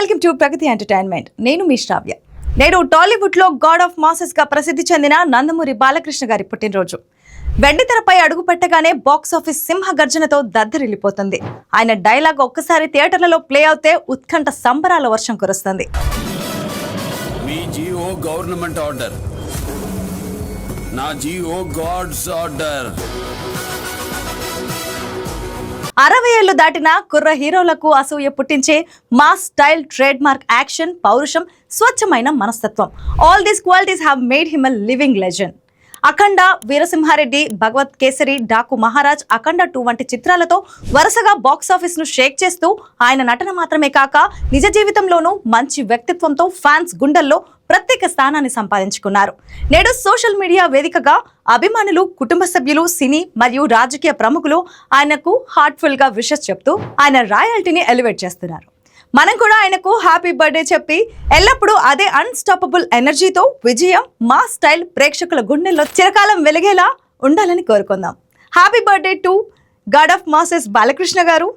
Welcome to Pragathi entertainment. నేను మీ శ్రావ్య. నేడు టాలీవుడ్ లో గాడ్ ఆఫ్ మాసెస్ గా ప్రసిద్ధి చెందిన నందమూరి బాలకృష్ణ గారి పుట్టినరోజు. వెండితెరపై అడుగు పెట్టగానే బాక్స్ ఆఫీస్ సింహ గర్జనతో దద్దరిల్లిపోతుంది. ఆయన డైలాగ్ ఒక్కసారి థియేటర్లలో ప్లే అవుతే ఉత్కంఠ సంబరాల వర్షం కురుస్తుంది. మీ జీఓ గవర్నమెంట్ ఆర్డర్, నా జీఓ గాడ్స్ ఆర్డర్. 60 ఏళ్లు దాటిన కుర్ర హీరోలకు అసూయ పుట్టించే mass style, trademark, action, పౌరుషం, స్వచ్ఛమైన మనస్తత్వం. All these qualities have made him a living legend. Akhanda, Veerasimhareddy, Bhagavanth Kesari, Daaku Maharaj, Akhanda 2 వంటి చిత్రాలతో వరుసగా బాక్సాఫీస్ ను షేక్ చేస్తూ ఆయన నటన మాత్రమే కాక నిజ జీవితంలోనూ మంచి వ్యక్తిత్వంతో ఫ్యాన్స్ గుండెల్లో ప్రత్యేక స్థానాన్ని సంపాదించుకున్నారు. నేడు సోషల్ మీడియా వేదికగా అభిమానులు, కుటుంబ సభ్యులు, సినీ మరియు రాజకీయ ప్రముఖులు ఆయనకు హార్ట్ఫుల్ గా విషెస్ చెప్తూ ఆయన రాయల్టీని ఎలివేట్ చేస్తున్నారు. మనం కూడా ఆయనకు హ్యాపీ బర్త్డే చెప్పి ఎల్లప్పుడూ అదే అన్స్టాపబుల్ ఎనర్జీతో విజయం, మా స్టైల్ ప్రేక్షకుల గుండెల్లో చిరకాలం వెలిగేలా ఉండాలని కోరుకుందాం. Happy birthday to God of masses Balakrishna గారు.